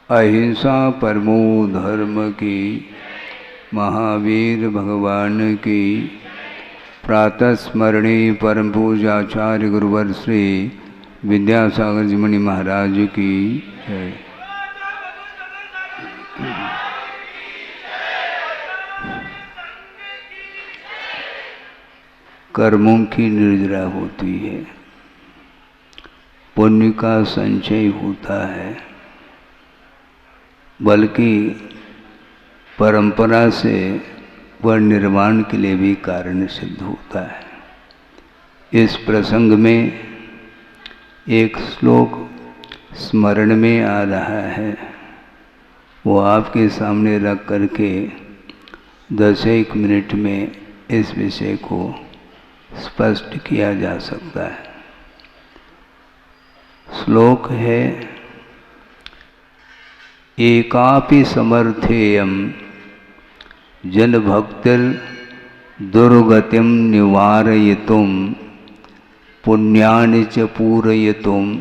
अहिंसा परमो धर्म की, महावीर भगवान की। प्रातः स्मरणी परम पूजाचार्य गुरुवर श्री विद्यासागर जी मुनि महाराज की जय। कर्मों की निर्जरा होती है, पुण्य का संचय होता है, बल्कि परंपरा से वह निर्माण के लिए भी कारण सिद्ध होता है। इस प्रसंग में एक श्लोक स्मरण में आ रहा है, वो आपके सामने रख करके 10-1 मिनट में इस विषय को स्पष्ट किया जा सकता है। श्लोक है, एकापि समर्थेयम जन भक्तिर दुर्गतिम निवारयितुम पुण्यानि च पूरयितुम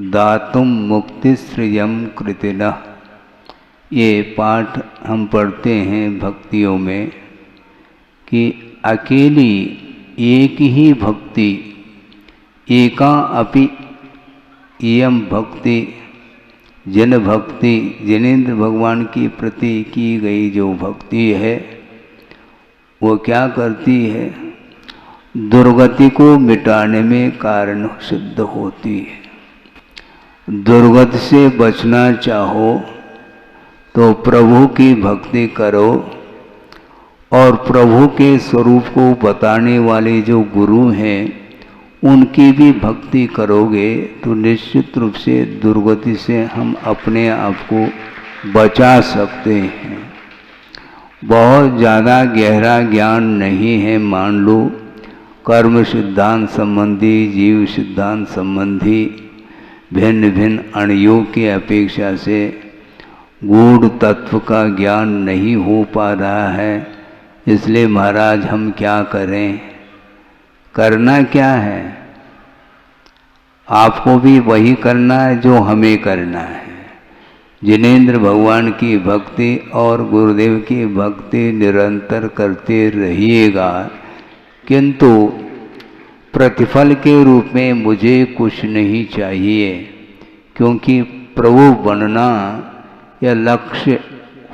दातुम मुक्तिश्रियम कृतिनः। ये पाठ हम पढ़ते हैं भक्तियों में कि अकेली एक ही भक्ति, एका अपि इयम भक्ति, जन भक्ति, जिनेंद्र भगवान की प्रति की गई जो भक्ति है वो क्या करती है, दुर्गति को मिटाने में कारण सिद्ध होती है। दुर्गति से बचना चाहो तो प्रभु की भक्ति करो, और प्रभु के स्वरूप को बताने वाले जो गुरु हैं उनकी भी भक्ति करोगे तो निश्चित रूप से दुर्गति से हम अपने आप को बचा सकते हैं। बहुत ज़्यादा गहरा ज्ञान नहीं है, मान लो कर्म सिद्धांत संबंधी, जीव सिद्धांत संबंधी भिन्न भिन्न अणुओं की अपेक्षा से गूढ़ तत्व का ज्ञान नहीं हो पा रहा है। इसलिए महाराज हम क्या करें, करना क्या है, आपको भी वही करना है जो हमें करना है। जिनेंद्र भगवान की भक्ति और गुरुदेव की भक्ति निरंतर करते रहिएगा, किंतु प्रतिफल के रूप में मुझे कुछ नहीं चाहिए, क्योंकि प्रभु बनना या लक्ष्य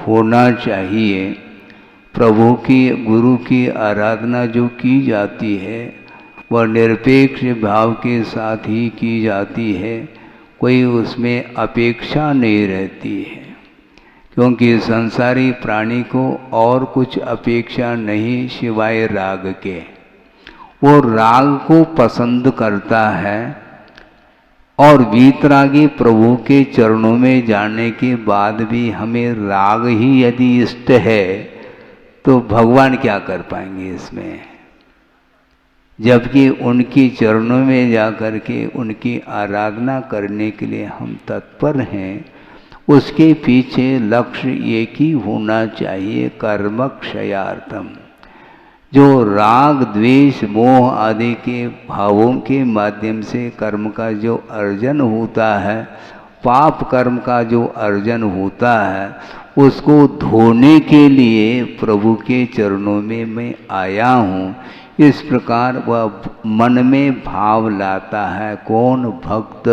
होना चाहिए। प्रभु की, गुरु की आराधना जो की जाती है वह निरपेक्ष भाव के साथ ही की जाती है, कोई उसमें अपेक्षा नहीं रहती है। क्योंकि संसारी प्राणी को और कुछ अपेक्षा नहीं सिवाय राग के। वो राग को पसंद करता है, और वीतरागी प्रभु के चरणों में जाने के बाद भी हमें राग ही यदि इष्ट है तो भगवान क्या कर पाएंगे इसमें, जबकि उनकी चरणों में जाकर के उनकी आराधना करने के लिए हम तत्पर हैं। उसके पीछे लक्ष्य एक ही होना चाहिए, कर्म क्षयार्थम। जो राग द्वेष मोह आदि के भावों के माध्यम से कर्म का जो अर्जन होता है, पाप कर्म का जो अर्जन होता है, उसको धोने के लिए प्रभु के चरणों में मैं आया हूँ। इस प्रकार वह मन में भाव लाता है। कौन? भक्त।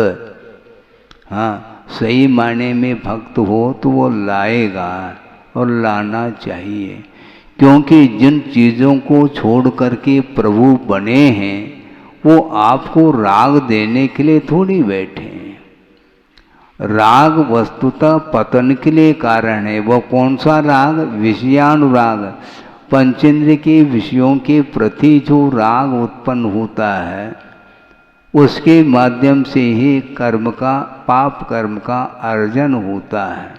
हाँ, सही मायने में भक्त हो तो वो लाएगा, और लाना चाहिए। क्योंकि जिन चीज़ों को छोड़ करके प्रभु बने हैं वो आपको राग देने के लिए थोड़ी बैठे हैं। राग वस्तुतः पतन के लिए कारण है। वह कौन सा राग? विषयानुराग। पंचेंद्र के विषयों के प्रति जो राग उत्पन्न होता है उसके माध्यम से ही कर्म का, पाप कर्म का अर्जन होता है।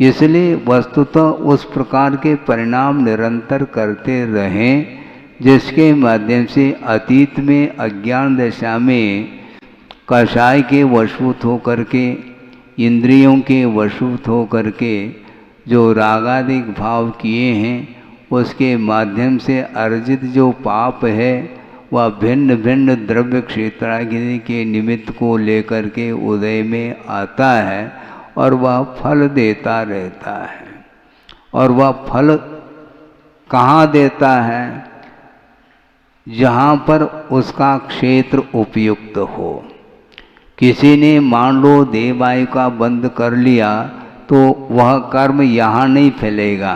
इसलिए वस्तुतः उस प्रकार के परिणाम निरंतर करते रहें जिसके माध्यम से अतीत में अज्ञान दशा में कषाय के वशभूत होकर के, इंद्रियों के वशभूत होकर के जो रागादिक भाव किए हैं उसके माध्यम से अर्जित जो पाप है वह भिन्न भिन्न द्रव्य क्षेत्रादि के निमित्त को लेकर के उदय में आता है, और वह फल देता रहता है। और वह फल कहाँ देता है? जहाँ पर उसका क्षेत्र उपयुक्त हो। किसी ने मान लो देवायु का बंद कर लिया तो वह कर्म यहाँ नहीं फैलेगा,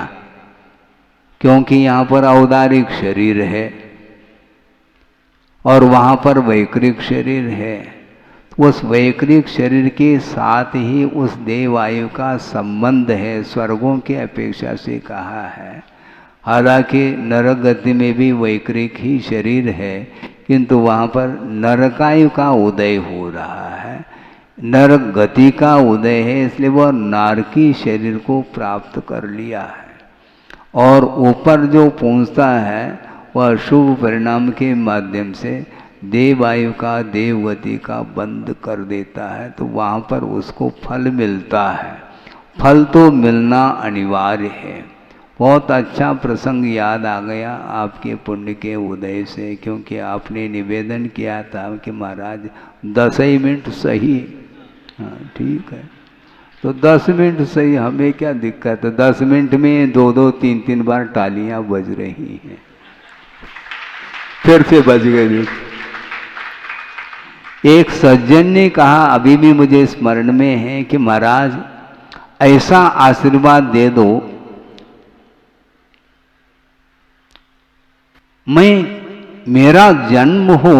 क्योंकि यहाँ पर औदारिक शरीर है और वहाँ पर वैकृक शरीर है। उस वैकृक शरीर के साथ ही उस देवायु का संबंध है, स्वर्गों की अपेक्षा से कहा है। हालांकि नरक गति में भी वैकृक ही शरीर है, किंतु वहाँ पर नरकायु का उदय हो रहा है, नरक गति का उदय है, इसलिए वह नारकी शरीर को प्राप्त कर लिया है। और ऊपर जो पहुँचता है वह शुभ परिणाम के माध्यम से देवायु का, देवगति का बंद कर देता है, तो वहाँ पर उसको फल मिलता है। फल तो मिलना अनिवार्य है। बहुत अच्छा प्रसंग याद आ गया आपके पुण्य के उदय से, क्योंकि आपने निवेदन किया था कि महाराज 10 ही मिनट सही। हाँ ठीक है, तो 10 मिनट सही, हमें क्या दिक्कत है? 10 मिनट में 2-2, 3-3 बार तालियां बज रही हैं, फिर से बज गई। एक सज्जन ने कहा, अभी भी मुझे स्मरण में है, कि महाराज ऐसा आशीर्वाद दे दो, मेरा जन्म हो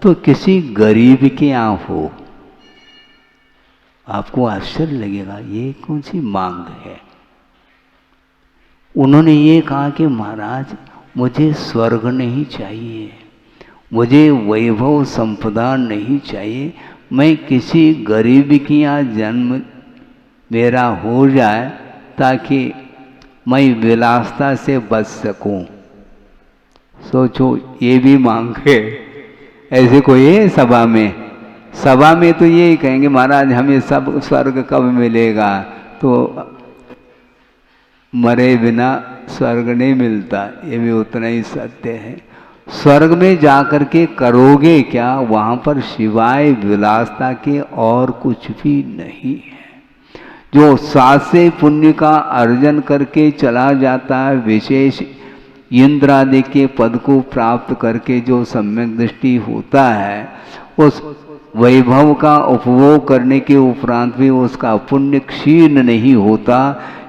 तो किसी गरीब के यहाँ हो। आपको आश्चर्य लगेगा, ये कौन सी मांग है? उन्होंने ये कहा कि महाराज मुझे स्वर्ग नहीं चाहिए, मुझे वैभव संपदा नहीं चाहिए, मैं किसी गरीब के यहाँ जन्म मेरा हो जाए ताकि मैं विलासता से बच सकूं। सोचो, ये भी मांग है। ऐसे कोई है सभा में? सभा में तो यही कहेंगे महाराज हमें सब स्वर्ग कब मिलेगा, तो मरे बिना स्वर्ग नहीं मिलता, ये भी उतना ही सत्य है। स्वर्ग में जाकर के करोगे क्या? वहाँ पर सिवाय विलासता के और कुछ भी नहीं है। जो सासे पुण्य का अर्जन करके चला जाता है, विशेष इंद्र आदि के पद को प्राप्त करके जो सम्यक दृष्टि होता है, उस वैभव का उपभोग करने के उपरांत भी उसका पुण्य क्षीण नहीं होता।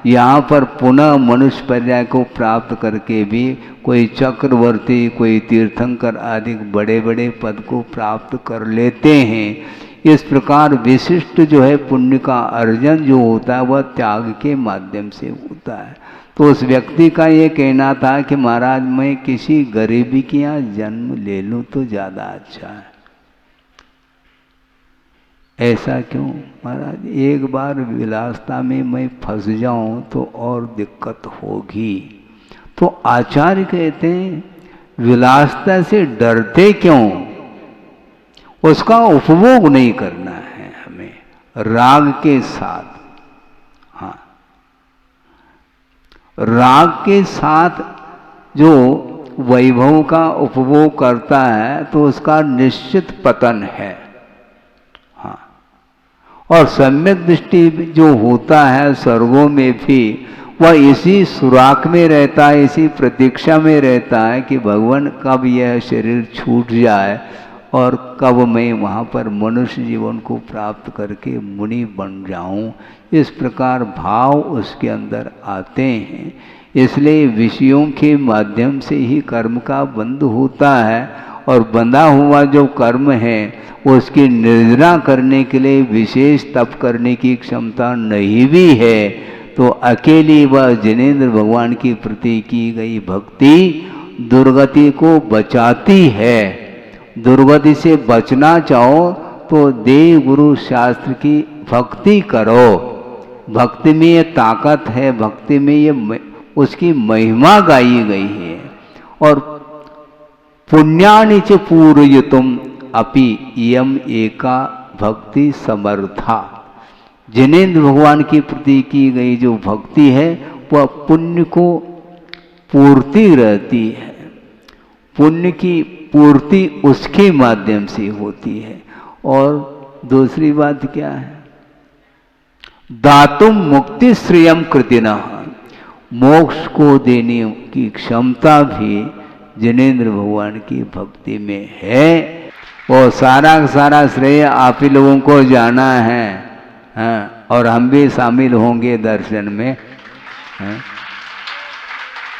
यहाँ पर पुनः मनुष्य पर्याय को प्राप्त करके भी कोई चक्रवर्ती, कोई तीर्थंकर आदि बड़े बड़े पद को प्राप्त कर लेते हैं। इस प्रकार विशिष्ट जो है पुण्य का अर्जन जो होता है वह त्याग के माध्यम से होता है। तो उस व्यक्ति का ये कहना था कि महाराज मैं किसी गरीबी के यहाँ जन्म ले लूँ तो ज़्यादा अच्छा है। ऐसा क्यों महाराज? एक बार विलासता में मैं फंस जाऊं तो और दिक्कत होगी। तो आचार्य कहते हैं विलासता से डरते क्यों? उसका उपभोग नहीं करना है हमें राग के साथ। हाँ, राग के साथ जो वैभव का उपभोग करता है तो उसका निश्चित पतन है। और सम्यक दृष्टि जो होता है स्वर्गों में भी, वह इसी सुराख में रहता है, इसी प्रतीक्षा में रहता है कि भगवान कब यह शरीर छूट जाए और कब मैं वहाँ पर मनुष्य जीवन को प्राप्त करके मुनि बन जाऊँ। इस प्रकार भाव उसके अंदर आते हैं। इसलिए विषयों के माध्यम से ही कर्म का बंध होता है, और बंधा हुआ जो कर्म है उसकी निर्जना करने के लिए विशेष तप करने की क्षमता नहीं भी है, तो अकेली वह जिनेंद्र भगवान की प्रति की गई भक्ति दुर्गति को बचाती है। दुर्गति से बचना चाहो तो देव गुरु शास्त्र की भक्ति करो। भक्ति में ये ताकत है, भक्ति में ये उसकी महिमा गाई गई है। और पुण्यानि च पूरयितुम अपि इयम एका भक्ति समर्था। जिनेंद्र भगवान के प्रति की गई जो भक्ति है वह पुण्य को पूर्ति रहती है। पुण्य की पूर्ति उसके माध्यम से होती है। और दूसरी बात क्या है? दातुम मुक्ति श्रियम कृतिना, मोक्ष को देने की क्षमता भी जिनेंद्र भगवान की भक्ति में है। वो सारा का सारा श्रेय आप ही लोगों को जाना है, हाँ, और हम भी शामिल होंगे दर्शन में, हाँ?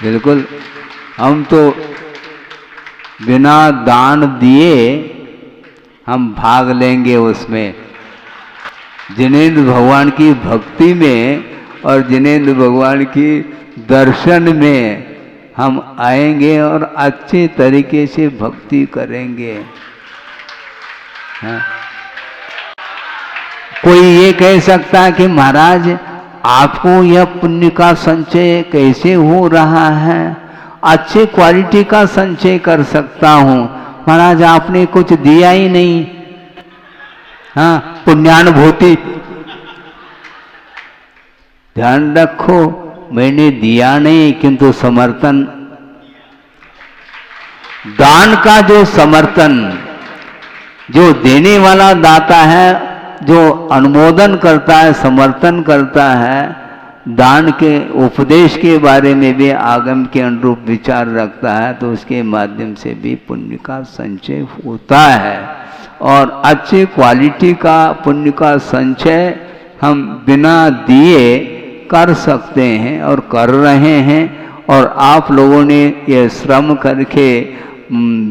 बिल्कुल। हम तो बिना दान दिए हम भाग लेंगे उसमें, जिनेंद्र भगवान की भक्ति में और जिनेंद्र भगवान की दर्शन में हम आएंगे और अच्छे तरीके से भक्ति करेंगे, हाँ? कोई ये कह सकता है कि महाराज आपको यह पुण्य का संचय कैसे हो रहा है? अच्छे क्वालिटी का संचय कर सकता हूँ महाराज, आपने कुछ दिया ही नहीं, हाँ, पुण्यानुभूति। ध्यान रखो, मैंने दिया नहीं किंतु समर्थन, दान का जो समर्थन, जो देने वाला दाता है, जो अनुमोदन करता है, समर्थन करता है, दान के उपदेश के बारे में भी आगम के अनुरूप विचार रखता है, तो उसके माध्यम से भी पुण्य का संचय होता है। और अच्छे क्वालिटी का पुण्य का संचय हम बिना दिए कर सकते हैं और कर रहे हैं। और आप लोगों ने ये श्रम करके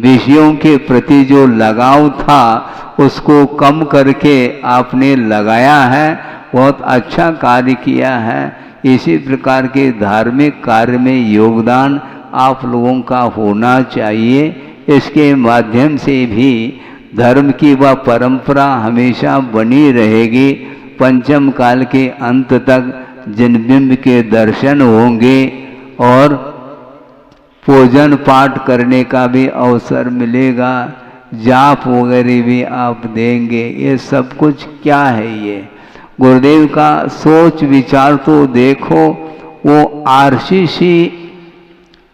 विषयों के प्रति जो लगाव था उसको कम करके आपने लगाया है, बहुत अच्छा कार्य किया है। इसी प्रकार के धार्मिक कार्य में योगदान आप लोगों का होना चाहिए। इसके माध्यम से भी धर्म की वह परंपरा हमेशा बनी रहेगी। पंचम काल के अंत तक जिनबिंब के दर्शन होंगे और पूजन पाठ करने का भी अवसर मिलेगा, जाप वगैरह भी आप देंगे। ये सब कुछ क्या है? ये गुरुदेव का सोच विचार तो देखो, वो आरसीसी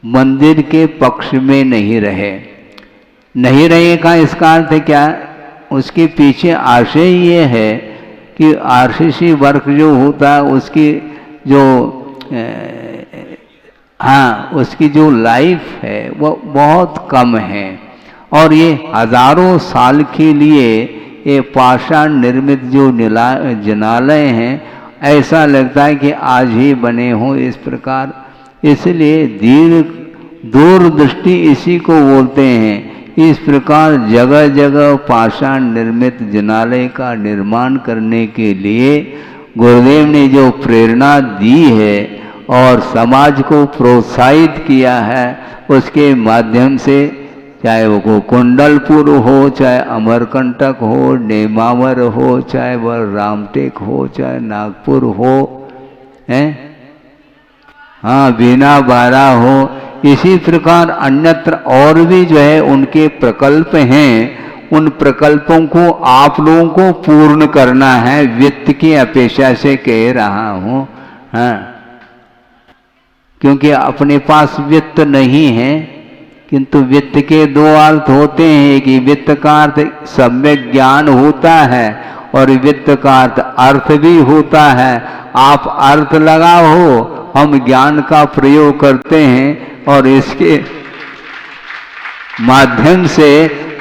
मंदिर के पक्ष में नहीं रहे। नहीं रहे का इसका अर्थ क्या? उसके पीछे आशय ये है कि आरसीसी वर्क जो होता है उसकी जो उसकी जो लाइफ है वो बहुत कम है। और ये हजारों साल के लिए ये पाषाण निर्मित जो जिनालय हैं, ऐसा लगता है कि आज ही बने हों इस प्रकार। इसलिए दूरदृष्टि इसी को बोलते हैं। इस प्रकार जगह जगह पाषाण निर्मित जिनालय का निर्माण करने के लिए गुरुदेव ने जो प्रेरणा दी है और समाज को प्रोत्साहित किया है, उसके माध्यम से चाहे वो कुंडलपुर हो, चाहे अमरकंटक हो, नेमावर हो, चाहे वह रामटेक हो, चाहे नागपुर हो, हैं, हाँ, बीना बारा हो, इसी प्रकार अन्यत्र और भी जो है उनके प्रकल्प हैं। उन प्रकल्पों को आप लोगों को पूर्ण करना है, वित्त की अपेक्षा से कह रहा हूँ, हाँ, क्योंकि अपने पास वित्त नहीं है। किंतु वित्त के दो अर्थ होते हैं कि वित्त का अर्थ सम्यक ज्ञान होता है और वित्त का अर्थ भी होता है। आप अर्थ लगाओ, हम ज्ञान का प्रयोग करते हैं और इसके माध्यम से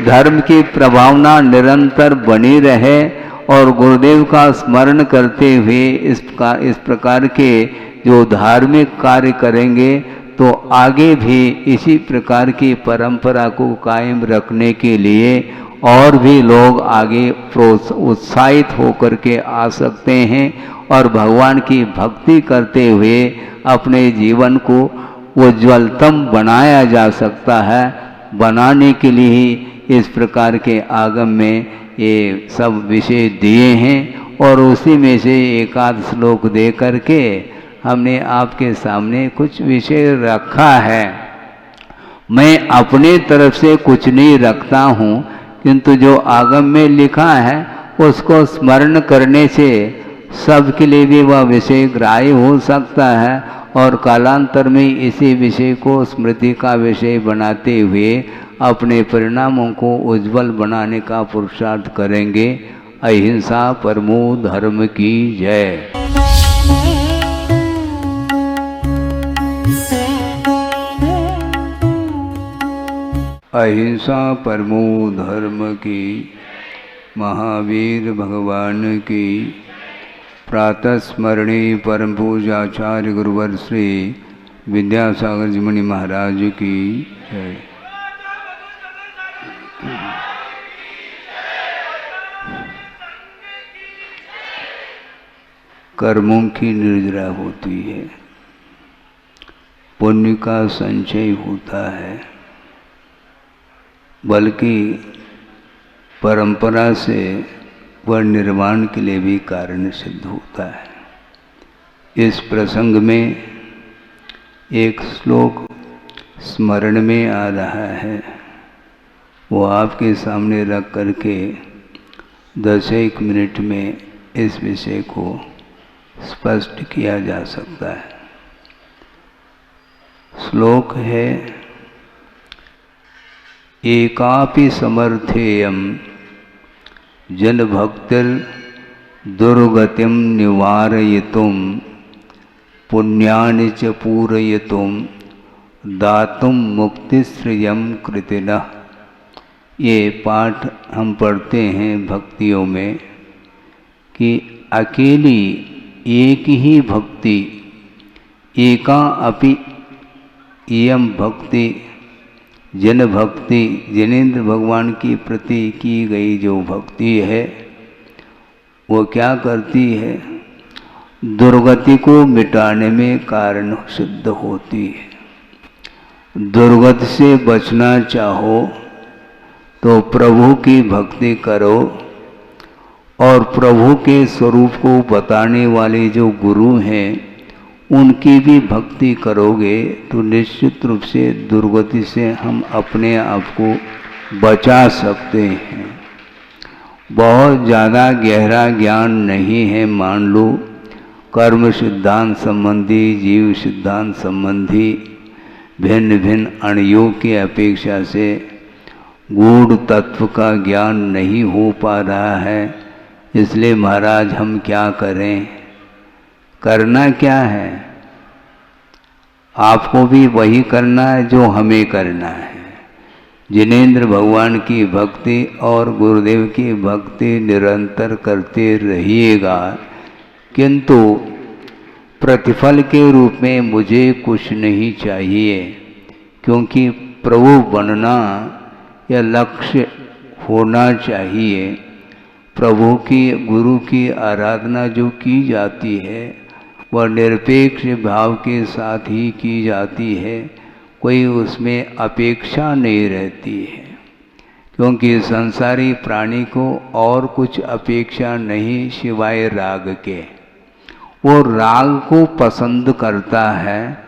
धर्म की प्रभावना निरंतर बनी रहे। और गुरुदेव का स्मरण करते हुए इस प्रकार के जो धार्मिक कार्य करेंगे तो आगे भी इसी प्रकार की परंपरा को कायम रखने के लिए और भी लोग आगे उत्साहित होकर के आ सकते हैं और भगवान की भक्ति करते हुए अपने जीवन को उज्ज्वलतम बनाया जा सकता है। बनाने के लिए ही इस प्रकार के आगम में ये सब विषय दिए हैं और उसी में से एकाध श्लोक दे करके हमने आपके सामने कुछ विषय रखा है। मैं अपने तरफ से कुछ नहीं रखता हूँ, किंतु जो आगम में लिखा है उसको स्मरण करने से सबके लिए भी वह विषय ग्राह्य हो सकता है और कालांतर में इसी विषय को स्मृति का विषय बनाते हुए अपने परिणामों को उज्जवल बनाने का पुरुषार्थ करेंगे। अहिंसा परमो धर्म की जय। अहिंसा परमो धर्म की, महावीर भगवान की। प्रातः स्मरणीय परम पूज्याचार्य गुरुवर श्री विद्यासागर जी मुनि महाराज की जय। कर्मों की निर्जरा होती है, पुण्य का संचय होता है, बल्कि परंपरा से वह निर्माण के लिए भी कारण सिद्ध होता है। इस प्रसंग में एक श्लोक स्मरण में आ रहा है, वो आपके सामने रख करके 10-1 मिनट में इस विषय को स्पष्ट किया जा सकता है। श्लोक है, एकापि समर्थेयं जन भक्तिर दुर्गतिम निवारयितुं पुण्यानि च पूरयितुं दातुं मुक्तिश्रियं कृतिनः। ये पाठ हम पढ़ते हैं भक्तियों में कि अकेली एक ही भक्ति, एका अपि इयं भक्ति, जन भक्ति, जिनेंद्र भगवान की प्रति की गई जो भक्ति है वो क्या करती है, दुर्गति को मिटाने में कारण सिद्ध होती है। दुर्गति से बचना चाहो तो प्रभु की भक्ति करो, और प्रभु के स्वरूप को बताने वाले जो गुरु हैं उनकी भी भक्ति करोगे तो निश्चित रूप से दुर्गति से हम अपने आप को बचा सकते हैं। बहुत ज़्यादा गहरा ज्ञान नहीं है, मान लो कर्म सिद्धांत संबंधी, जीव सिद्धांत संबंधी भिन्न भिन्न अणुओं की अपेक्षा से गूढ़ तत्व का ज्ञान नहीं हो पा रहा है। इसलिए महाराज हम क्या करें, करना क्या है, आपको भी वही करना है जो हमें करना है। जिनेंद्र भगवान की भक्ति और गुरुदेव की भक्ति निरंतर करते रहिएगा, किंतु प्रतिफल के रूप में मुझे कुछ नहीं चाहिए, क्योंकि प्रभु बनना या लक्ष्य होना चाहिए। प्रभु की, गुरु की आराधना जो की जाती है वह निरपेक्ष भाव के साथ ही की जाती है, कोई उसमें अपेक्षा नहीं रहती है। क्योंकि संसारी प्राणी को और कुछ अपेक्षा नहीं सिवाय राग के। वो राग को पसंद करता है,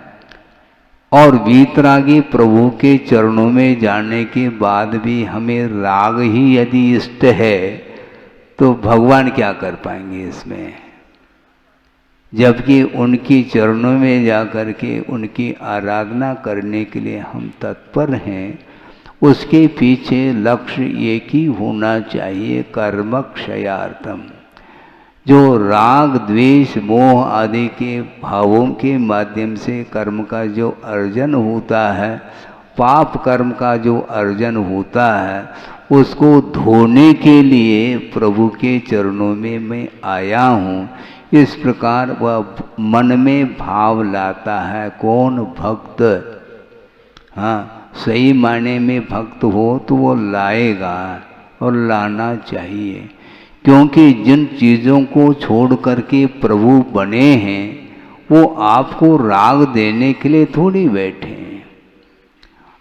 और वीतरागी प्रभु के चरणों में जाने के बाद भी हमें राग ही यदि इष्ट है तो भगवान क्या कर पाएंगे इसमें, जबकि उनकी चरणों में जाकर के उनकी आराधना करने के लिए हम तत्पर हैं। उसके पीछे लक्ष्य एक ही होना चाहिए, कर्मक्षयार्थम। जो राग द्वेष मोह आदि के भावों के माध्यम से कर्म का जो अर्जन होता है, पाप कर्म का जो अर्जन होता है, उसको धोने के लिए प्रभु के चरणों में मैं आया हूँ। इस प्रकार वह मन में भाव लाता है। कौन? भक्त। हाँ, सही मायने में भक्त हो तो वो लाएगा, और लाना चाहिए। क्योंकि जिन चीज़ों को छोड़ करके प्रभु बने हैं वो आपको राग देने के लिए थोड़ी बैठे हैं।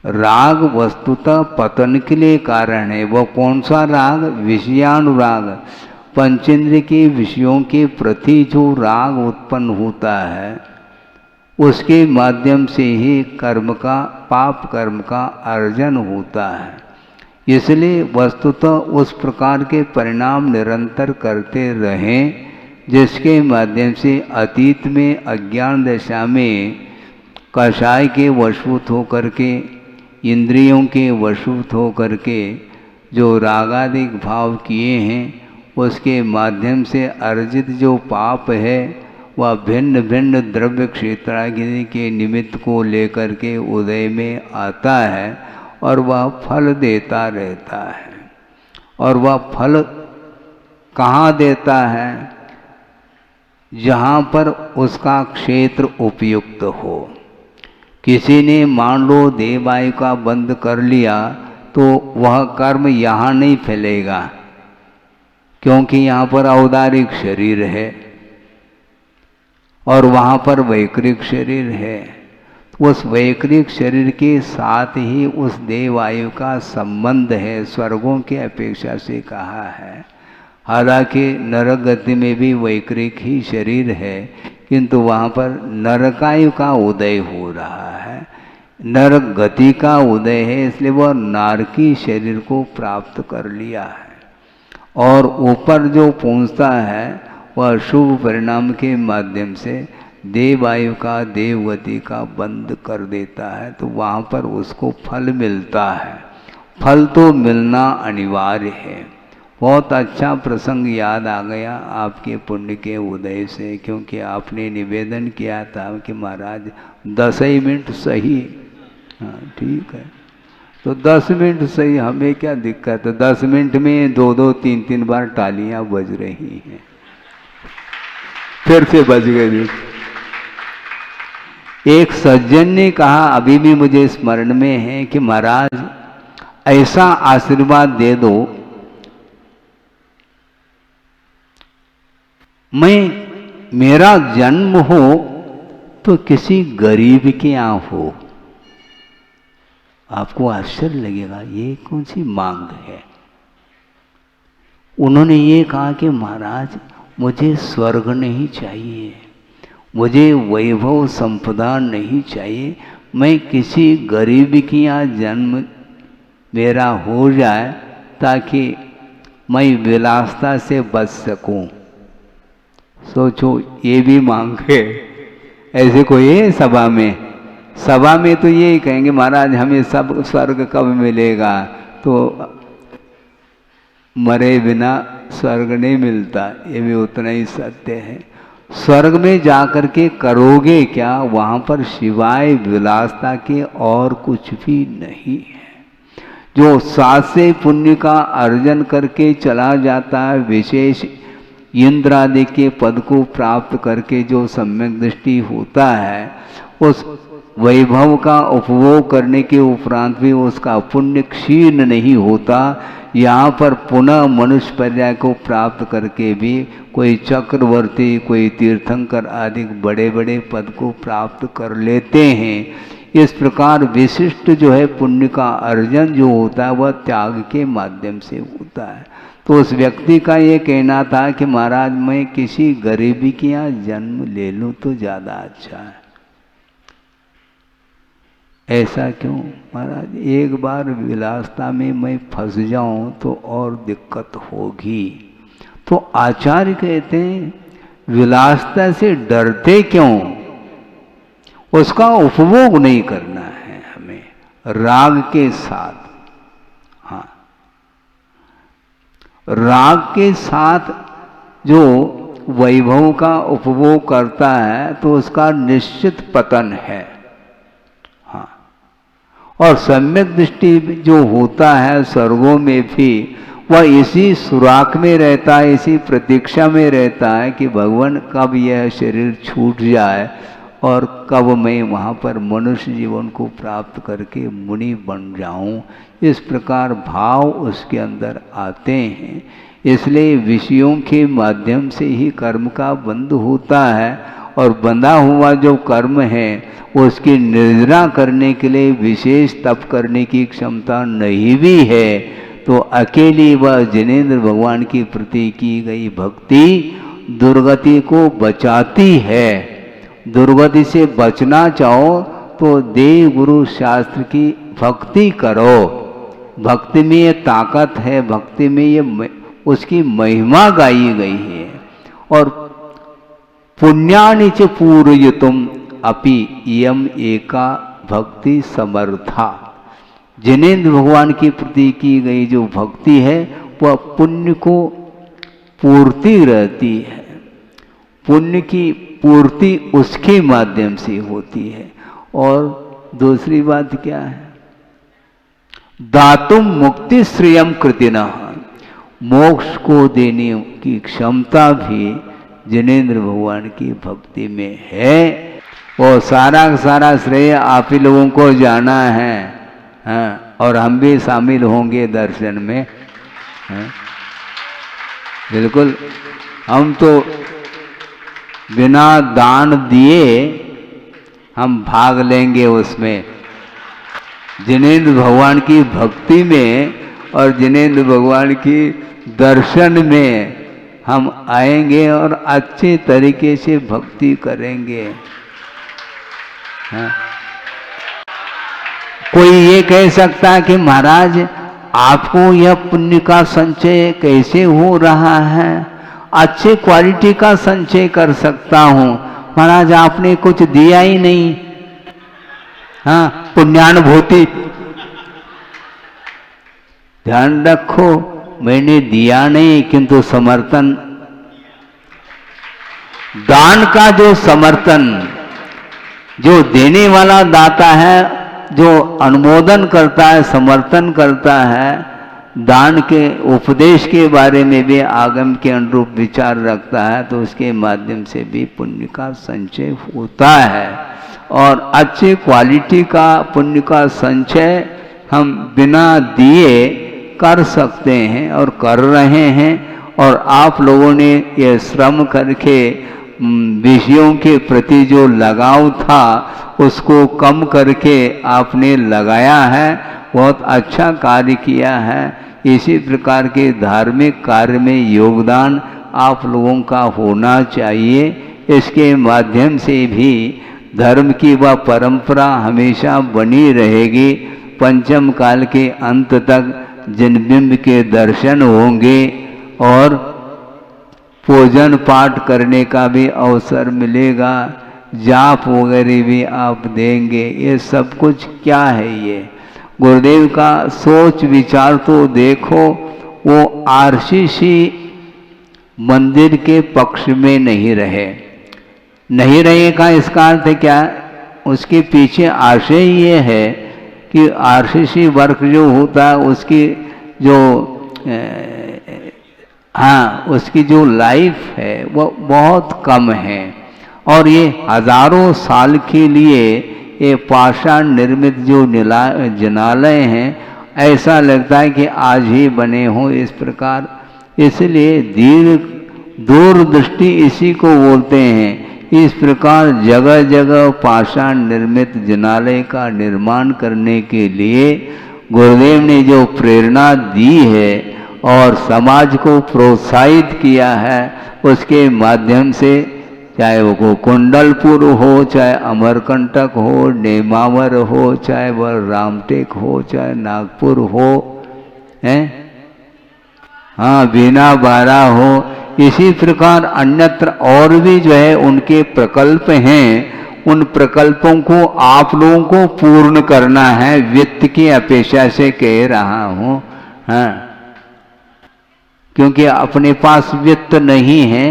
राग वस्तुतः पतन के लिए कारण है। वह कौन सा राग? विषयानुराग। पंचेंद्र के विषयों के प्रति जो राग उत्पन्न होता है उसके माध्यम से ही कर्म का, पाप कर्म का अर्जन होता है। इसलिए वस्तुतः उस प्रकार के परिणाम निरंतर करते रहें जिसके माध्यम से अतीत में अज्ञान दशा में कषाय के वशभूत होकर के, इंद्रियों के वशभूत होकर के जो रागादिक भाव किए हैं उसके माध्यम से अर्जित जो पाप है वह भिन्न भिन्न द्रव्य क्षेत्राग्नि के निमित्त को लेकर के उदय में आता है और वह फल देता रहता है। और वह फल कहाँ देता है? जहाँ पर उसका क्षेत्र उपयुक्त हो। किसी ने मान लो देवायु का बंद कर लिया तो वह कर्म यहाँ नहीं फैलेगा, क्योंकि यहाँ पर औदारिक शरीर है और वहाँ पर वैकृक शरीर है। उस वैकृक शरीर के साथ ही उस देवायु का संबंध है, स्वर्गों की अपेक्षा से कहा है। हालांकि नरक गति में भी वैकृक ही शरीर है, किंतु वहाँ पर नरकायु का उदय हो रहा है, नरक गति का उदय है, इसलिए वह नारकी शरीर को प्राप्त कर लिया है। और ऊपर जो पहुँचता है वह शुभ परिणाम के माध्यम से देवायु का देवगति का बंद कर देता है, तो वहाँ पर उसको फल मिलता है। फल तो मिलना अनिवार्य है। बहुत अच्छा प्रसंग याद आ गया आपके पुण्य के उदय से, क्योंकि आपने निवेदन किया था कि महाराज 10 ही मिनट सही। हाँ ठीक है, तो 10 मिनट सही, हमें क्या दिक्कत है? 10 मिनट में 2-2, 3-3 बार तालियां बज रही हैं, फिर से बज गई। एक सज्जन ने कहा, अभी भी मुझे स्मरण में है, कि महाराज ऐसा आशीर्वाद दे दो, मेरा जन्म हो तो किसी गरीब के यहाँ हो। आपको आश्चर्य लगेगा, ये कौन सी मांग है? उन्होंने ये कहा कि महाराज मुझे स्वर्ग नहीं चाहिए, मुझे वैभव संपदा नहीं चाहिए, मैं किसी गरीब के यहाँ जन्म मेरा हो जाए ताकि मैं विलासता से बच सकूं। सोचो, ये भी मांग है। ऐसे कोई है सभा में? सभा में तो यही कहेंगे महाराज हमें सब स्वर्ग कब मिलेगा, तो मरे बिना स्वर्ग नहीं मिलता, ये भी उतना ही सत्य है। स्वर्ग में जाकर के करोगे क्या? वहाँ पर सिवाय विलासता के और कुछ भी नहीं है। जो सात से पुण्य का अर्जन करके चला जाता है, विशेष इंद्र आदि के पद को प्राप्त करके जो सम्यक दृष्टि होता है, उस वैभव का उपभोग करने के उपरांत भी उसका पुण्य क्षीण नहीं होता। यहाँ पर पुनः मनुष्य पर्याय को प्राप्त करके भी कोई चक्रवर्ती, कोई तीर्थंकर आदि बड़े बड़े पद को प्राप्त कर लेते हैं। इस प्रकार विशिष्ट जो है पुण्य का अर्जन जो होता है वह त्याग के माध्यम से होता है। तो उस व्यक्ति का ये कहना था कि महाराज मैं किसी गरीबी के यहाँ जन्म ले लूँ तो ज़्यादा अच्छा है। ऐसा क्यों महाराज? एक बार विलासता में मैं फंस जाऊं तो और दिक्कत होगी। तो आचार्य कहते हैं विलासता से डरते क्यों? उसका उपभोग नहीं करना है हमें राग के साथ। हाँ, राग के साथ जो वैभव का उपभोग करता है तो उसका निश्चित पतन है। और सम्यक दृष्टि जो होता है स्वर्गों में भी वह इसी सुराख में रहता है, इसी प्रतीक्षा में रहता है कि भगवान कब यह शरीर छूट जाए और कब मैं वहाँ पर मनुष्य जीवन को प्राप्त करके मुनि बन जाऊँ। इस प्रकार भाव उसके अंदर आते हैं। इसलिए विषयों के माध्यम से ही कर्म का बंध होता है और बंधा हुआ जो कर्म है उसकी निर्जरा करने के लिए विशेष तप करने की क्षमता नहीं भी है। तो अकेली वह जिनेंद्र भगवान के प्रति की गई भक्ति दुर्गति को बचाती है। दुर्गति से बचना चाहो तो देव गुरु शास्त्र की भक्ति करो। भक्ति में ये ताकत है, भक्ति में ये उसकी महिमा गाई गई है। और पुण्यानि च पूरयितुम अपि इयम एका भक्ति समर्था। जिनेंद्र भगवान के प्रति की गई जो भक्ति है वह पुण्य को पूर्ति रहती है, पुण्य की पूर्ति उसके माध्यम से होती है। और दूसरी बात क्या है, दातुम मुक्ति श्रियम कृतिना, मोक्ष को देने की क्षमता भी जिनेंद्र भगवान की भक्ति में है। और सारा का सारा श्रेय आप ही लोगों को जाना है, हाँ, और हम भी शामिल होंगे दर्शन में, हाँ? बिल्कुल, हम तो बिना दान दिए हम भाग लेंगे उसमें, जिनेंद्र भगवान की भक्ति में और जिनेंद्र भगवान की दर्शन में हम आएंगे और अच्छे तरीके से भक्ति करेंगे। हाँ? कोई ये कह सकता है कि महाराज आपको यह पुण्य का संचय कैसे हो रहा है, अच्छे क्वालिटी का संचय कर सकता हूं महाराज, आपने कुछ दिया ही नहीं। हाँ, पुण्यानुभूति ध्यान रखो, मैंने दिया नहीं किंतु समर्थन, दान का जो समर्थन, जो देने वाला दाता है, जो अनुमोदन करता है, समर्थन करता है, दान के उपदेश के बारे में भी आगम के अनुरूप विचार रखता है, तो उसके माध्यम से भी पुण्य का संचय होता है। और अच्छे क्वालिटी का पुण्य का संचय हम बिना दिए कर सकते हैं और कर रहे हैं। और आप लोगों ने ये श्रम करके विषयों के प्रति जो लगाव था उसको कम करके आपने लगाया है, बहुत अच्छा कार्य किया है। इसी प्रकार के धार्मिक कार्य में योगदान आप लोगों का होना चाहिए। इसके माध्यम से भी धर्म की वह परंपरा हमेशा बनी रहेगी। पंचम काल के अंत तक जिनबिंब के दर्शन होंगे और पूजन पाठ करने का भी अवसर मिलेगा, जाप वगैरह भी आप देंगे। ये सब कुछ क्या है, ये गुरुदेव का सोच विचार तो देखो। वो आरसीसी मंदिर के पक्ष में नहीं रहे का इसका अर्थ क्या, उसके पीछे आशय ये है कि आरसीसी वर्क जो होता है उसकी जो उसकी जो लाइफ है वो बहुत कम है। और ये हजारों साल के लिए ये पाषाण निर्मित जो जनालय हैं, ऐसा लगता है कि आज ही बने हों इस प्रकार। इसलिए दूरदृष्टि इसी को बोलते हैं। इस प्रकार जगह जगह पाषाण निर्मित जनालय का निर्माण करने के लिए गुरुदेव ने जो प्रेरणा दी है और समाज को प्रोत्साहित किया है, उसके माध्यम से चाहे वो कुंडलपुर हो, चाहे अमरकंटक हो, नेमावर हो, चाहे वह रामटेक हो, चाहे नागपुर हो, हैं, हाँ, बीना बारा हो, इसी प्रकार अन्यत्र और भी जो है उनके प्रकल्प हैं। उन प्रकल्पों को आप लोगों को पूर्ण करना है, वित्त की अपेक्षा से कह रहा हूँ। हाँ, क्योंकि अपने पास वित्त नहीं है,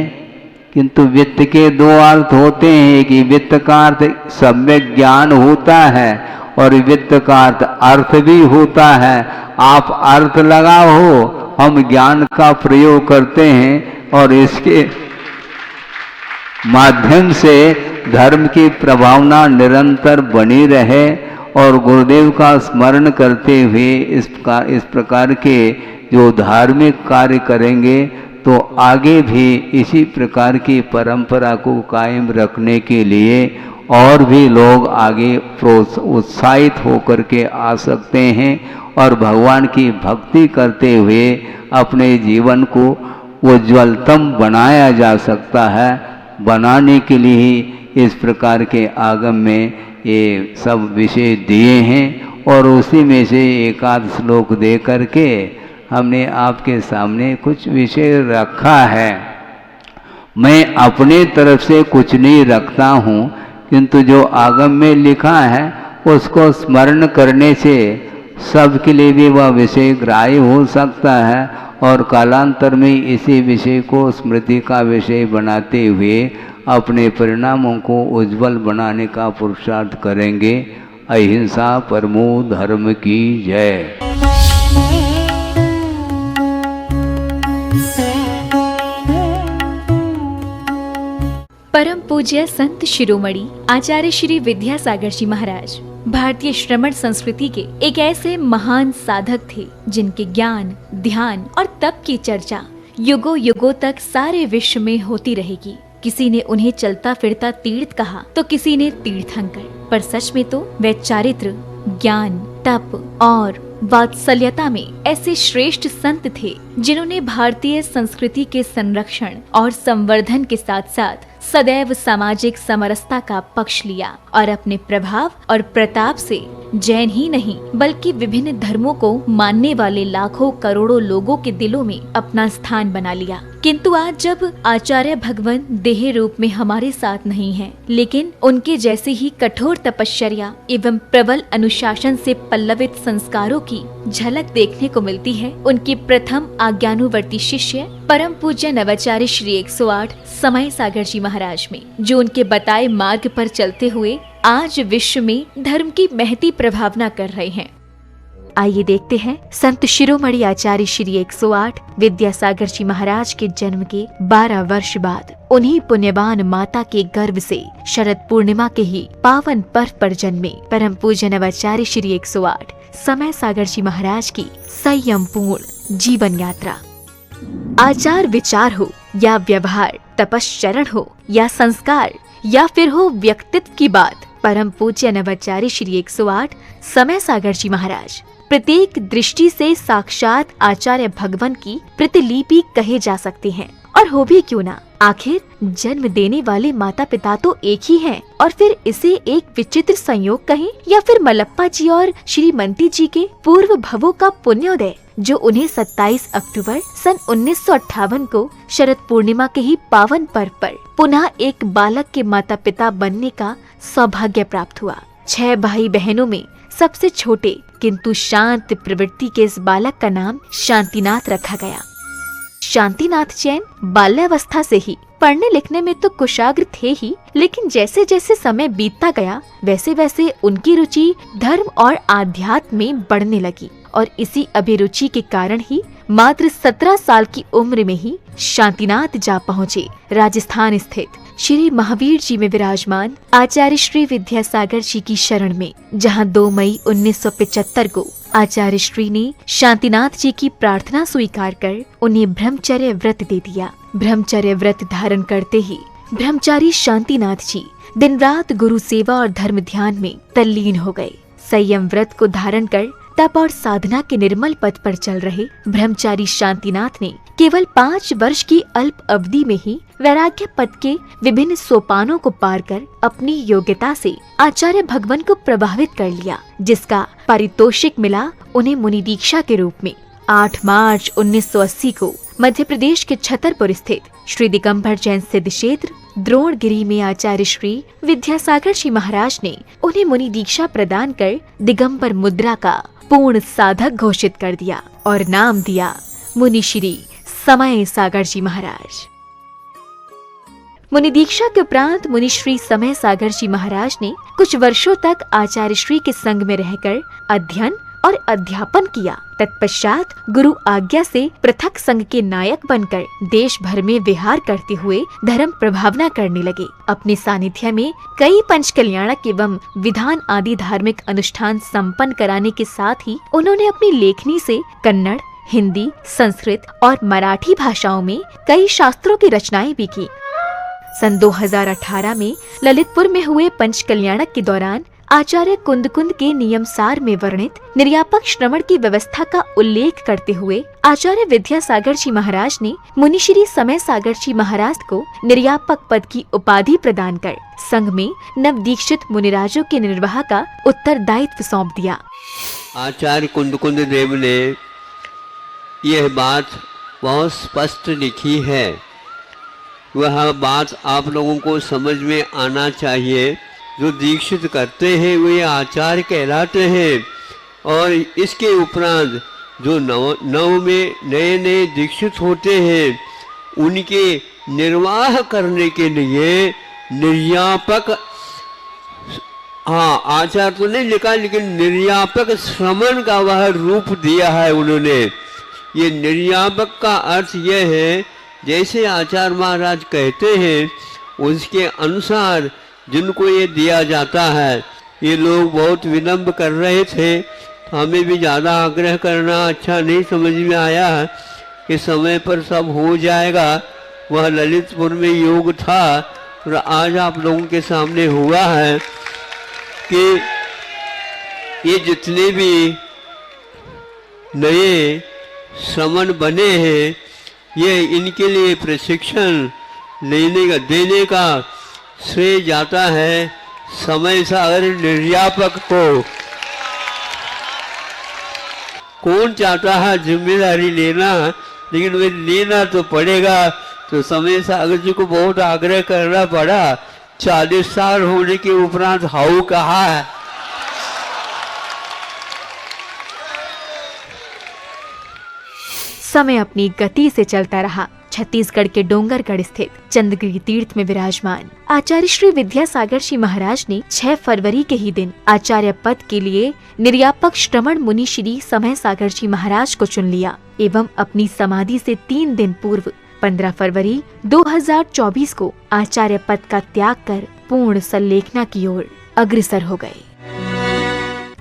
किंतु वित्त के दो अर्थ होते हैं कि वित्त का अर्थ सम्यक ज्ञान होता है और वित्त का अर्थ भी होता है। आप अर्थ लगाओ, हम ज्ञान का प्रयोग करते हैं और इसके माध्यम से धर्म की प्रभावना निरंतर बनी रहे। और गुरुदेव का स्मरण करते हुए इस प्रकार के जो धार्मिक कार्य करेंगे तो आगे भी इसी प्रकार की परंपरा को कायम रखने के लिए और भी लोग आगे उत्साहित होकर के आ सकते हैं और भगवान की भक्ति करते हुए अपने जीवन को उज्ज्वलतम बनाया जा सकता है। बनाने के लिए ही इस प्रकार के आगम में ये सब विषय दिए हैं और उसी में से एक आध श्लोक दे करके हमने आपके सामने कुछ विषय रखा है। मैं अपने तरफ से कुछ नहीं रखता हूँ, किंतु जो आगम में लिखा है उसको स्मरण करने से सबके लिए भी वह विषय ग्राह्य हो सकता है और कालांतर में इसी विषय को स्मृति का विषय बनाते हुए अपने परिणामों को उज्जवल बनाने का पुरुषार्थ करेंगे। अहिंसा परमो धर्म की जय। परम पूज्य संत शिरोमणि आचार्य श्री विद्यासागर जी महाराज भारतीय श्रमण संस्कृति के एक ऐसे महान साधक थे जिनके ज्ञान, ध्यान और तप की चर्चा युगों युगों तक सारे विश्व में होती रहेगी। किसी ने उन्हें चलता फिरता तीर्थ कहा तो किसी ने तीर्थंकर, पर सच में तो वे चारित्र, ज्ञान, तप और वात्सल्यता में ऐसे श्रेष्ठ संत थे जिन्होंने भारतीय संस्कृति के संरक्षण और संवर्धन के साथ साथ सदैव सामाजिक समरसता का पक्ष लिया और अपने प्रभाव और प्रताप से जैन ही नहीं बल्कि विभिन्न धर्मों को मानने वाले लाखों करोड़ों लोगों के दिलों में अपना स्थान बना लिया। किंतु आज जब आचार्य भगवान देह रूप में हमारे साथ नहीं हैं, लेकिन उनके जैसे ही कठोर तपश्चर्या एवं प्रबल अनुशासन से पल्लवित संस्कारों की झलक देखने को मिलती है, उनके प्रथम आज्ञानुवर्ती शिष्य परम पूज्य नवाचार्य श्री 108 समय सागर जी महाराज में, जो उनके बताए मार्ग पर चलते हुए आज विश्व में धर्म की महती प्रभावना कर रहे हैं। आइए देखते हैं संत शिरोमणि आचार्य श्री 108 विद्यासागर जी महाराज के जन्म के 12 वर्ष बाद उन्हीं पुण्यवान माता के गर्भ से शरद पूर्णिमा के ही पावन पर्व पर जन्मे परम पूज्य नवाचार्य श्री 108 समय सागर जी महाराज की संयम पूर्ण जीवन यात्रा। आचार विचार हो या व्यवहार, तपश्चरण हो या संस्कार या फिर हो व्यक्तित्व की बात, परम पूज्य नवाचार्य श्री 108 समय सागर जी महाराज प्रत्येक दृष्टि से साक्षात आचार्य भगवान की प्रतिलिपि कहे जा सकते हैं। और हो भी क्यों ना, आखिर जन्म देने वाले माता पिता तो एक ही हैं, और फिर इसे एक विचित्र संयोग कहें या फिर मलप्पा जी और श्रीमती जी के पूर्व भवों का पुण्योदय, जो उन्हें 27 अक्टूबर सन 1958 को शरद पूर्णिमा के ही पावन पर्व पर पुनः एक बालक के माता पिता बनने का सौभाग्य प्राप्त हुआ। 6 भाई बहनों में सबसे छोटे किंतु शांत प्रवृत्ति के इस बालक का नाम शांतिनाथ रखा गया। शांतिनाथ जैन बाल्यावस्था से ही पढ़ने लिखने में तो कुशाग्र थे ही, लेकिन जैसे जैसे समय बीतता गया वैसे वैसे उनकी रुचि धर्म और आध्यात्म में बढ़ने लगी, और इसी अभिरुचि के कारण ही मात्र 17 साल की उम्र में ही शांतिनाथ जा पहुँचे राजस्थान स्थित श्री महावीर जी में विराजमान आचार्य श्री विद्यासागर जी की शरण में, जहां 2 मई 1975 को आचार्य श्री ने शांतिनाथ जी की प्रार्थना स्वीकार कर उन्हें ब्रह्मचर्य व्रत दे दिया। ब्रह्मचर्य व्रत धारण करते ही ब्रह्मचारी शांतिनाथ जी दिन रात गुरु सेवा और धर्म ध्यान में तल्लीन हो गए। संयम व्रत को धारण कर तप और साधना के निर्मल पथ पर चल रहे ब्रह्मचारी शांतिनाथ ने केवल 5 वर्ष की अल्प अवधि में ही वैराग्य पथ के विभिन्न सोपानों को पार कर अपनी योग्यता से आचार्य भगवान को प्रभावित कर लिया, जिसका पारितोषिक मिला उन्हें मुनि दीक्षा के रूप में। 8 मार्च 1980 को मध्य प्रदेश के छतरपुर स्थित श्री दिगंबर जैन सिद्ध क्षेत्र द्रोणगिरी में आचार्य श्री विद्यासागर जी महाराज ने उन्हें मुनि दीक्षा प्रदान कर दिगंबर मुद्रा का पूर्ण साधक घोषित कर दिया और नाम दिया मुनि श्री समय सागर जी महाराज। मुनि दीक्षा के उपरांत मुनि श्री समय सागर जी महाराज ने कुछ वर्षों तक आचार्य श्री के संग में रहकर अध्ययन और अध्यापन किया। तत्पश्चात गुरु आज्ञा से पृथक संघ के नायक बनकर देश भर में विहार करते हुए धर्म प्रभावना करने लगे। अपने सानिध्य में कई पंच कल्याणक एवं विधान आदि धार्मिक अनुष्ठान संपन्न कराने के साथ ही उन्होंने अपनी लेखनी से कन्नड़, हिंदी, संस्कृत और मराठी भाषाओं में कई शास्त्रों की रचनाएं भी की। सन 2018 में ललितपुर में हुए पंच कल्याणक के दौरान आचार्य कुंद के नियमसार में वर्णित निर्यापक श्रवण की व्यवस्था का उल्लेख करते हुए आचार्य विद्यासागर जी महाराज ने मुनि श्री समय सागर जी महाराज को निर्यापक पद की उपाधि प्रदान कर संघ में नव दीक्षित मुनिराजों के निर्वाह का उत्तरदायित्व सौंप दिया। आचार्य कुंद देव ने यह बात बहुत स्पष्ट लिखी है, वह बात आप लोगों को समझ में आना चाहिए। जो दीक्षित करते हैं वे आचार्य कहलाते हैं, और इसके उपरांत जो नव में नए नए दीक्षित होते हैं उनके निर्वाह करने के लिए निर्यापक, हाँ आचार्य तो नहीं लिखा लेकिन निर्यापक श्रमण का वह रूप दिया है उन्होंने। ये निर्यापक का अर्थ यह है जैसे आचार्य महाराज कहते हैं उसके अनुसार जिनको ये दिया जाता है। ये लोग बहुत विलम्ब कर रहे थे तो हमें भी ज़्यादा आग्रह करना अच्छा नहीं समझ में आया कि समय पर सब हो जाएगा। वह ललितपुर में योग था और आज आप लोगों के सामने हुआ है कि ये जितने भी नए श्रमण बने हैं ये इनके लिए प्रशिक्षण देने का श्रेय जाता है समय सागर निर्यापक को। कौन चाहता है जिम्मेदारी लेना, लेकिन वे लेना तो पड़ेगा। तो समय सागर जी को बहुत आग्रह करना पड़ा। 40 साल होने के उपरांत हाउ कहा है। समय अपनी गति से चलता रहा। छत्तीसगढ़ के डोंगरगढ़ स्थित चंद्रगिरी तीर्थ में विराजमान आचार्य श्री विद्यासागर जी महाराज ने 6 फरवरी के ही दिन आचार्य पद के लिए निर्यापक श्रमण मुनि श्री समय सागर जी महाराज को चुन लिया एवं अपनी समाधि से 3 दिन पूर्व 15 फरवरी 2024 को आचार्य पद का त्याग कर पूर्ण संलेखना की ओर अग्रसर हो गए।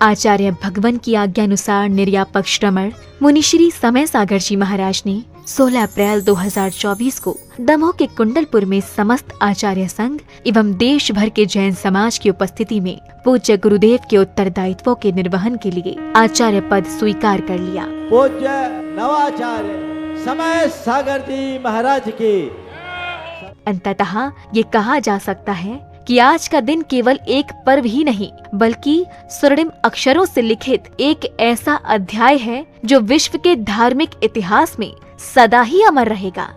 आचार्य भगवान की आज्ञा अनुसार निर्यापक श्रमण मुनिश्री समय सागर जी महाराज ने 16 अप्रैल 2024 को दमोह के कुंडलपुर में समस्त आचार्य संघ एवं देश भर के जैन समाज की उपस्थिति में पूज्य गुरुदेव के उत्तरदायित्वों के निर्वहन के लिए आचार्य पद स्वीकार कर लिया। पूज्य नवाचार्य समय सागर जी महाराज की। अंततः ये कहा जा सकता है कि आज का दिन केवल एक पर्व ही नहीं बल्कि स्वर्णिम अक्षरों से लिखित एक ऐसा अध्याय है जो विश्व के धार्मिक इतिहास में सदा ही अमर रहेगा।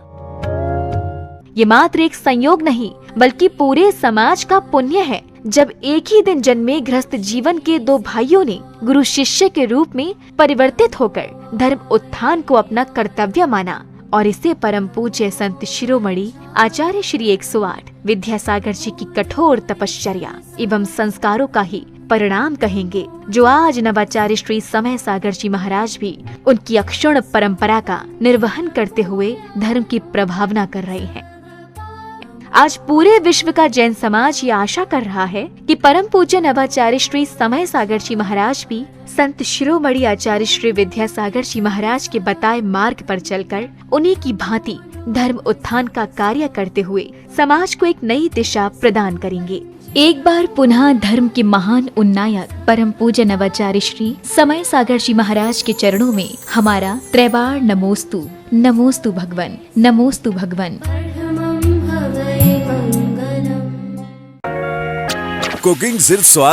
ये मात्र एक संयोग नहीं बल्कि पूरे समाज का पुण्य है जब एक ही दिन जन्मे गृहस्थ जीवन के 2 भाइयों ने गुरु शिष्य के रूप में परिवर्तित होकर धर्म उत्थान को अपना कर्तव्य माना और इसे परम पूज्य संत शिरोमणि आचार्य श्री 108 विद्यासागर जी की कठोर तपश्चर्या एवं संस्कारों का ही परिणाम कहेंगे जो आज नवाचार्य श्री समय सागर जी महाराज भी उनकी अक्षुण्ण परंपरा का निर्वहन करते हुए धर्म की प्रभावना कर रहे हैं। आज पूरे विश्व का जैन समाज ये आशा कर रहा है कि परम पूज्य नवाचार्य श्री समय सागर जी महाराज भी संत शिरोमणि आचार्य श्री विद्यासागर जी महाराज के बताए मार्ग पर चलकर उन्हीं की भांति धर्म उत्थान का कार्य करते हुए समाज को एक नई दिशा प्रदान करेंगे। एक बार पुनः धर्म के महान उन्नायक परम पूज्य नवाचार्य श्री समय सागर जी महाराज के चरणों में हमारा त्रैबार नमोस्तु, नमोस्तु भगवन, नमोस्तु भगवन। कुकिंग सिर्फ स्वाद